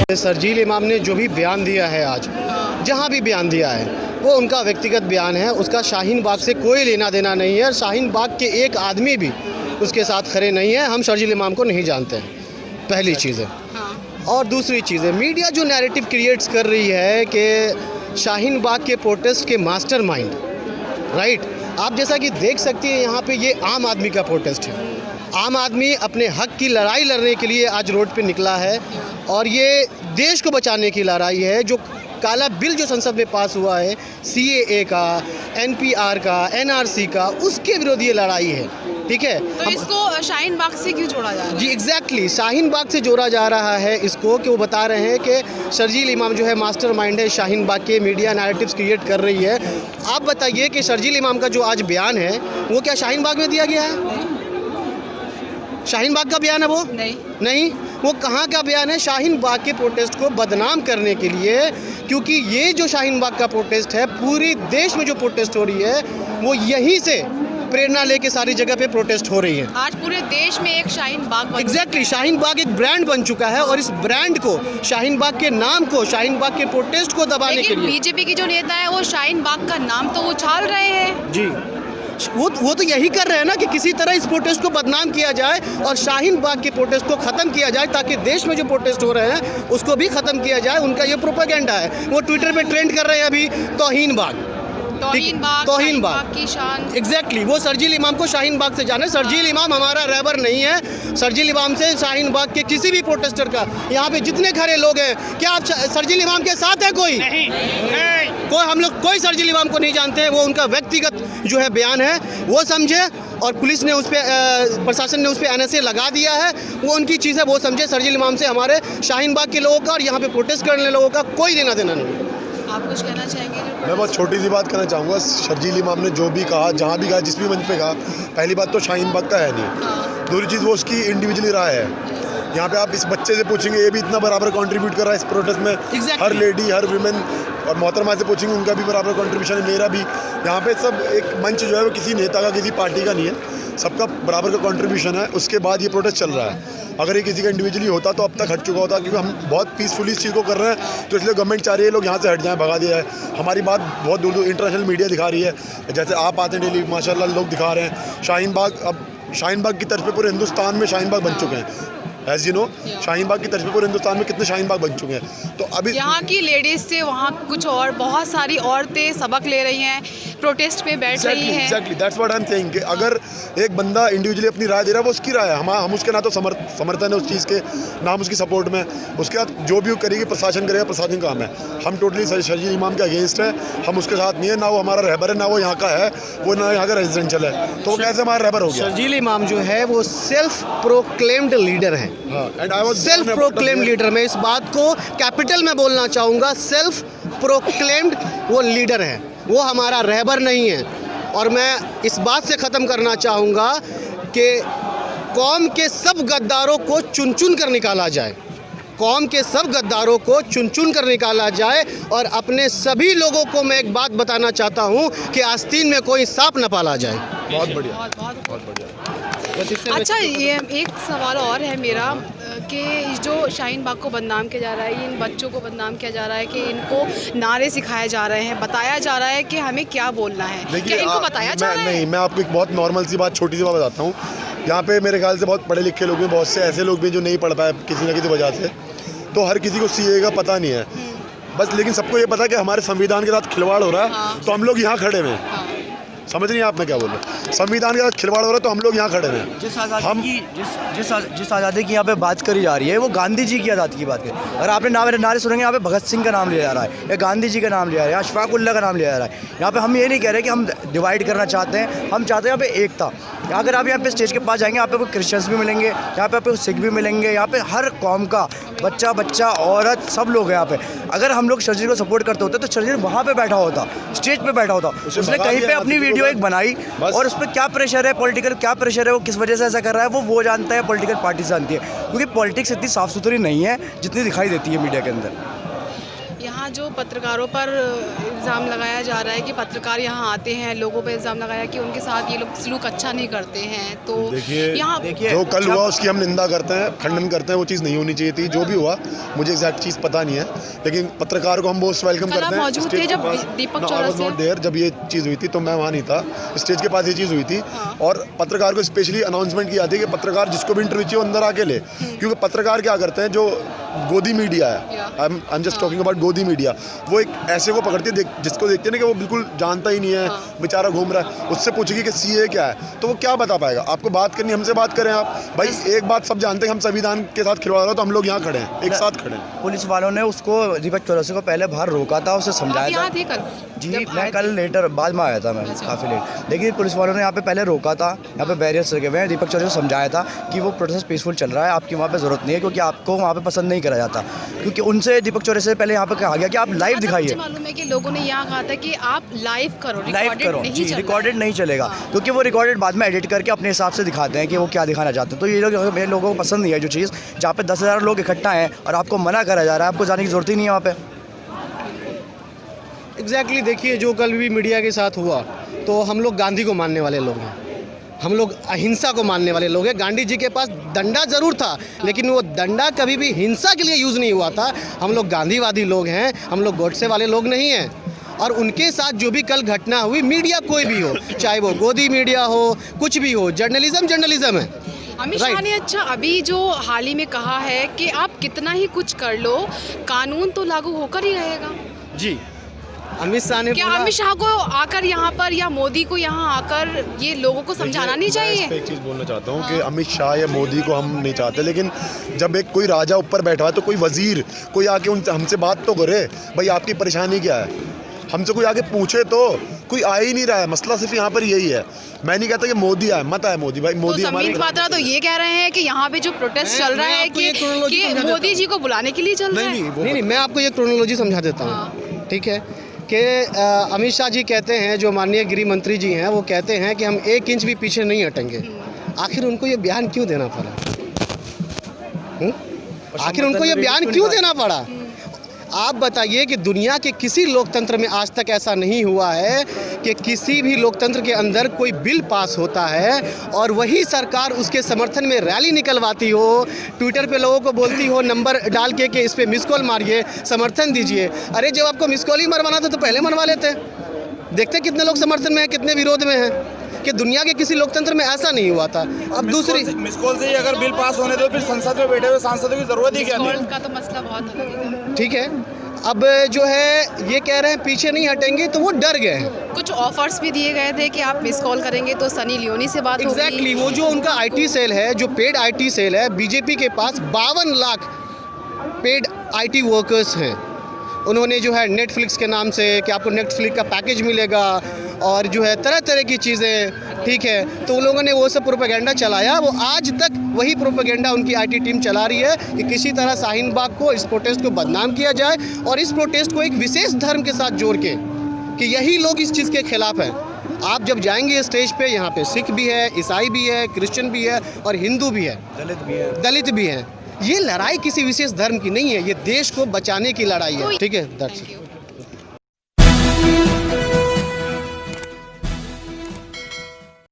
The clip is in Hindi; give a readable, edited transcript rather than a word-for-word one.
शर्जील इमाम ने जो भी बयान दिया है आज, जहाँ भी बयान दिया है वो उनका व्यक्तिगत बयान है, उसका शाहीन बाग से कोई लेना देना नहीं है। शाहीन बाग के एक आदमी भी उसके साथ खड़े नहीं है। हम शर्जील इमाम को नहीं जानते हैं, पहली चीज़ है। और दूसरी चीज़ है, मीडिया जो नैरेटिव क्रिएट्स कर रही है कि शाहीन बाग के प्रोटेस्ट के मास्टरमाइंड, राइट, आप जैसा कि देख सकती हैं यहाँ पे ये आम आदमी का प्रोटेस्ट है। आम आदमी अपने हक की लड़ाई लड़ने के लिए आज रोड पे निकला है और ये देश को बचाने की लड़ाई है। जो काला बिल जो संसद में पास हुआ है, CAA का, NPR का, NRC का, उसके विरोधी ये लड़ाई है, ठीक है। तो इसको शाहीन बाग से क्यों जोड़ा जा रहा है? जी एग्जैक्टली, शाहीन बाग से जोड़ा जा रहा है इसको, कि वो बता रहे हैं कि शर्जील इमाम जो है मास्टरमाइंड है, शाहीन बाग के मीडिया नैरेटिव्स क्रिएट कर रही है। आप बताइए कि शर्जील इमाम का जो आज बयान है वो क्या शाहीन बाग में दिया गया है? शाहीन बाग का बयान है वो? नहीं, वो कहाँ का बयान है? शाहीन बाग के प्रोटेस्ट को बदनाम करने के लिए, क्योंकि ये जो शाहीन बाग का प्रोटेस्ट है, पूरी देश में जो प्रोटेस्ट हो रही है वो यहीं से प्रेरणा लेके सारी जगह पे प्रोटेस्ट हो रही है। आज पूरे देश में एक शाहीन बाग एग्जैक्टली, शाहीन बाग एक ब्रांड बन चुका है और इस ब्रांड को, शाहीन बाग के नाम को, शाहीन बाग के प्रोटेस्ट को दबाने के लिए बीजेपी की जो नेता है वो शाहीन बाग का नाम तो उछाल रहे हैं। जी, वो तो यही कर रहे हैं ना कि किसी तरह इस प्रोटेस्ट को बदनाम किया जाए और शाहीन बाग के प्रोटेस्ट को ख़त्म किया जाए, ताकि देश में जो प्रोटेस्ट हो रहे हैं उसको भी ख़त्म किया जाए। उनका ये प्रोपेगेंडा है। वो ट्विटर पे ट्रेंड कर रहे हैं अभी तौहीन बाग की शान। एग्जैक्टली, वो शर्जील इमाम को शाहीन बाग से जाने। शर्जील इमाम हमारा रहबर नहीं है। शर्जील इमाम से शाहीन बाग के किसी भी प्रोटेस्टर का, यहाँ पे जितने खड़े लोग हैं, क्या आप शर्जील इमाम के साथ है? कोई नहीं। कोई, हम लोग कोई शर्जील इमाम को नहीं जानते हैं। वो उनका व्यक्तिगत जो है बयान है, वो समझे, और पुलिस ने उस पर, प्रशासन ने उस पर NSA लगा दिया है, वो उनकी चीज़ है, वो समझे। शर्जील इमाम से हमारे शाहीन बाग के लोगों का और यहाँ पे प्रोटेस्ट करने लोगों का कोई लेना देना नहीं। आप कुछ कहना चाहेंगे? मैं बहुत छोटी सी बात कहना चाहूँगा। शर्जील इमाम ने जो भी कहा, जहाँ भी कहा, जिस भी मंच पे कहा, पहली बात तो शाहीन बाग का है नहीं। दूसरी चीज़, वो उसकी इंडिविजुअली राय है। यहाँ पे आप इस बच्चे से पूछेंगे, ये भी इतना बराबर कंट्रीब्यूट कर रहा है इस प्रोटेस्ट में। हर लेडी, हर वीमेन और मोहतरमा से पूछेंगे, उनका भी बराबर कंट्रीब्यूशन है, मेरा भी। यहाँ पे सब एक मंच जो है वो किसी नेता का, किसी पार्टी का नहीं है, सबका बराबर का कंट्रीब्यूशन है। उसके बाद ये प्रोटेस्ट चल रहा है। अगर ये किसी का इंडिविजुअली होता तो अब तक हट चुका होता, क्योंकि हम बहुत पीसफुली इस चीज़ को कर रहे हैं, तो इसलिए गवर्नमेंट चाह रही है लोग यहाँ से हट जाएं, भगा दिया है। हमारी बात बहुत दूर दूर इंटरनेशनल मीडिया दिखा रही है, जैसे आप आते हैं डेली, माशाल्लाह लोग दिखा रहे हैं। शाहीन बाग, अब शाहीन बाग की तर्ज पे पूरे हिंदुस्तान में शाहीन बाग बन चुके हैं। As you know, Shaheen Bagh की तर्ज पे पूरे हिंदुस्तान में कितने शाहीन बाग बन चुके हैं। तो अभी यहाँ की लेडीज से वहाँ कुछ और बहुत सारी औरतें सबक ले रही हैं, प्रोटेस्ट पे बैठ रही हैं। Exactly, that's what I am saying कि अगर एक बंदा इंडिविजुअली अपनी राय दे रहा है, वो उसकी राय है। हम उसके ना तो समर्थन है उस चीज़ के, ना हम उसकी सपोर्ट में। उसके बाद जो भी करेगी प्रशासन करेगा, प्रशासन काम है। हम टोटली शर्जील इमाम के अगेंस्ट है, हम उसके साथ नहीं है। ना वो हमारा रहबर है, ना वो यहाँ का है, वो ना यहाँ का रेजिडेंशियल है, तो वो कैसे हमारा रहबर हो गया? शर्जील इमाम जो है वो सेल्फ प्रोक्लेम्ड लीडर है। सेल्फ प्रोक्लेम्ड लीडर, मैं इस बात को कैपिटल में बोलना चाहूँगा, सेल्फ प्रोक्लेम्ड वो लीडर है, वो हमारा रहबर नहीं है। और मैं इस बात से ख़त्म करना चाहूँगा कि कौम के सब गद्दारों को चुन चुन कर निकाला जाए, कौम के सब गद्दारों को चुन चुन कर निकाला जाए। और अपने सभी लोगों को मैं एक बात बताना चाहता हूँ कि आस्तीन में कोई सांप न पाला जाए। बहुत बढ़िया, बहुत बढ़िया। अच्छा, ये एक सवाल और है मेरा कि जो शाहीन बाग को बदनाम किया जा रहा है, इन बच्चों को बदनाम किया जा रहा है कि इनको नारे सिखाए जा रहे हैं, बताया जा रहा है कि हमें क्या बोलना है, क्या इनको बताया जा रहा है? नहीं, मैं आपको एक बहुत नॉर्मल सी बात, छोटी सी बात बताता हूँ। यहाँ पे मेरे ख्याल से बहुत पढ़े लिखे लोग हैं, बहुत से ऐसे लोग भी जो नहीं पढ़ पाए किसी न किसी वजह से। तो हर किसी को CAA का पता नहीं है बस, लेकिन सबको ये पता है कि हमारे संविधान के साथ खिलवाड़ हो रहा है, तो हम लोग यहाँ खड़े हुए हैं। समझ नहीं आप मैं क्या बोल रहा हूँ? संविधान के साथ खिलवाड़ हो रहा है तो हम लोग यहाँ खड़े हैं। जिस आज़ादी की यहाँ पे बात करी जा रही है, वो गांधी जी की आज़ादी की बात है। अगर आपने नारे सुनेंगे, यहाँ पे भगत सिंह का नाम लिया जा रहा है, या गांधी जी का नाम लिया जा रहा है, या अशफाक उल्लाह का नाम लिया जा रहा है। यहाँ पे हम ये नहीं कह रहे कि हम डिवाइड करना चाहते हैं, हम चाहते हैं यहाँ पे एकता। अगर आप यहाँ पे स्टेज के पास जाएंगे, यहाँ पे क्रिश्चियंस भी मिलेंगे, यहाँ पे आपको सिख भी मिलेंगे, यहाँ पे हर कौम का बच्चा औरत सब लोग हैं यहाँ पे। अगर हम लोग शर्जील को सपोर्ट करते होते तो शर्जील वहाँ पे बैठा होता, स्टेज पे बैठा होता। उसने कहीं पे अपनी वीडियो एक बनाई, और उस पर क्या प्रेशर है, पॉलिटिकल क्या प्रेशर है, वो किस वजह से ऐसा कर रहा है, वो जानता है, पॉलिटिकल पार्टी जानती है। क्योंकि पॉलिटिक्स इतनी साफ़ सुथरी नहीं है जितनी दिखाई देती है मीडिया के अंदर। यहाँ यहाँ जो पत्रकारों पर इल्ज़ाम लगाया जा रहा है कि पत्रकार यहाँ आते हैं, लोगों पर इल्ज़ाम लगाया कि उनके साथ ये लोग सलूक अच्छा नहीं करते हैं, तो यहाँ जो कल हुआ उसकी हम निंदा करते हैं, खंडन करते हैं। वो चीज़ नहीं होनी चाहिए थी। जो भी हुआ मुझे एग्जैक्ट चीज़ पता नहीं है, लेकिन पत्रकार को हम बहुत वेलकम करते हैं। मौजूद थे जब दीपक चौरसिया जब ये चीज़ हुई थी तो मैं वहाँ नहीं था, स्टेज के पास ये चीज़ हुई थी। और पत्रकार को स्पेशली अनाउंसमेंट की जाती है कि पत्रकार जिसको भी इंटरव्यू चाहिए अंदर आके ले, क्योंकि पत्रकार क्या करते हैं, जो गोदी मीडिया है, I am just talking about गोदी मीडिया, वो एक ऐसे को पकड़ती है जिसको देखते हैं ना कि वो बिल्कुल जानता ही नहीं है, बेचारा घूम रहा है, उससे पूछेगी कि सीए क्या है, तो वो क्या बता पाएगा। आपको बात करनी, हमसे बात करें आप भाई। एक बात सब जानते हैं, हम संविधान के साथ खिलवाड़ रहा, तो हम लोग यहाँ खड़े हैं, एक साथ खड़े हैं। पुलिस वालों ने उसको दीपक चौरसिया को पहले बाहर रोका था, उसे समझाया था। जी मैं कल लेटर बाद में आया था, मैं काफ़ी लेट, लेकिन पुलिस वालों ने यहाँ पे पहले रोका था, यहाँ पे बैरियर्स लगे हुए हैं। दीपक चौरसिया को समझाया था कि वो प्रोटेस्ट पीसफुल चल रहा है, आपकी वहाँ पे ज़रूरत नहीं है, क्योंकि आपको वहाँ पे पसंद नहीं करा जाता। क्योंकि उनसे दीपक चौरसिया से पहले यहाँ पे कहा गया कि आप लाइव दिखाइए। मालूम है कि लोगों ने यहाँ कहा था कि आप लाइव करो, जी रिकॉर्डेड नहीं चलेगा, क्योंकि वो रिकॉर्डेड बाद में एडिट करके अपने हिसाब से दिखाते हैं कि वो क्या दिखाना चाहते हैं। तो ये लोग, मेरे लोगों को पसंद नहीं है जो चीज़, जहाँ पे 10,000 लोग इकट्ठा हैं और आपको मना करा जा रहा है, आपको जाने की ज़रूरत ही नहीं है वहाँ पे। एग्जैक्टली देखिए, जो कल भी मीडिया के साथ हुआ, तो हम लोग गांधी को मानने वाले लोग हैं, हम लोग अहिंसा को मानने वाले लोग हैं। गांधी जी के पास डंडा ज़रूर था, लेकिन वो डंडा कभी भी हिंसा के लिए यूज़ नहीं हुआ था। हम लोग गांधीवादी लोग हैं, हम लोग गोडसे वाले लोग नहीं हैं। और उनके साथ जो भी कल घटना हुई, मीडिया कोई भी हो, चाहे वो गोदी मीडिया हो, कुछ भी हो, जर्नलिज्म है। अमित शाह ने अच्छा अभी जो हाल ही में कहा है कि आप कितना ही कुछ कर लो, कानून तो लागू होकर ही रहेगा। जी, अमित शाह ने क्या अमित शाह को आकर यहाँ पर, या मोदी को यहाँ आकर ये लोगों को समझाना नहीं चाहिए? मैं एक चीज़ बोलना चाहता हूँ कि अमित शाह या मोदी को हम नहीं चाहते, लेकिन जब एक कोई राजा ऊपर बैठा है तो कोई वजीर कोई आके उनसे हमसे बात तो करे, भाई आपकी परेशानी क्या है, हमसे कोई आके पूछे। तो कोई आ ही नहीं रहा है, मसला सिर्फ यहाँ पर यही है। मैं नहीं कहता कि मोदी आए, मत आए मोदी, भाई मोदी तो संबित पात्रा तो ये कह रहे हैं कि यहाँ पे जो प्रोटेस्ट चल रहा है कि मोदी जी को बुलाने के लिए चल रहा है। नहीं, मैं आपको ये क्रोनोलॉजी समझा देता हूँ, ठीक है, कि अमित शाह जी कहते हैं, जो माननीय गृह मंत्री जी हैं, वो कहते हैं कि हम 1 इंच भी पीछे नहीं हटेंगे। आखिर उनको ये बयान क्यों देना पड़ा? आखिर उनको ये बयान क्यों देना पड़ा? आप बताइए कि दुनिया के किसी लोकतंत्र में आज तक ऐसा नहीं हुआ है कि किसी भी लोकतंत्र के अंदर कोई बिल पास होता है और वही सरकार उसके समर्थन में रैली निकलवाती हो, ट्विटर पे लोगों को बोलती हो नंबर डाल के कि इस पे मिस कॉल मारिए, समर्थन दीजिए। अरे जब आपको मिस कॉल ही मरवाना था तो पहले मरवा लेते। देखते कितने लोग समर्थन में हैं, कितने विरोध में हैं, कि दुनिया के किसी लोकतंत्र में ऐसा नहीं हुआ था। अब दूसरी मिस कॉल से ही अगर बिल पास होने दो, फिर संसद में बैठे हुए सांसदों की जरूरत ही क्या थी? का तो मसला बहुत अलग है। ठीक है, अब जो है ये कह रहे हैं पीछे नहीं हटेंगे, तो वो डर गए हैं। कुछ ऑफर्स भी दिए गए थे कि आप मिस कॉल करेंगे तो सनी लियोनी से बात होगी। एग्जैक्टली, वो जो उनका आईटी सेल है, जो पेड आईटी सेल है, बीजेपी के पास 52 लाख पेड आईटी वर्कर्स हैं। उन्होंने जो है नेटफ्लिक्स के नाम से कि आपको नेटफ्लिक्स का पैकेज मिलेगा और जो है तरह तरह की चीज़ें, ठीक है, तो उन लोगों ने वो सब प्रोपेगेंडा चलाया। वो आज तक वही प्रोपेगेंडा उनकी आईटी टीम चला रही है कि किसी तरह शाहीन बाग को, इस प्रोटेस्ट को बदनाम किया जाए और इस प्रोटेस्ट को एक विशेष धर्म के साथ जोड़ के कि यही लोग इस चीज़ के खिलाफ हैं। आप जब जाएंगे स्टेज पे, यहाँ पे सिख भी है, ईसाई भी है, क्रिश्चियन भी है और हिंदू भी है, दलित भी है। ये लड़ाई किसी विशेष धर्म की नहीं है, ये देश को बचाने की लड़ाई है। ठीक है, दैट्स इट।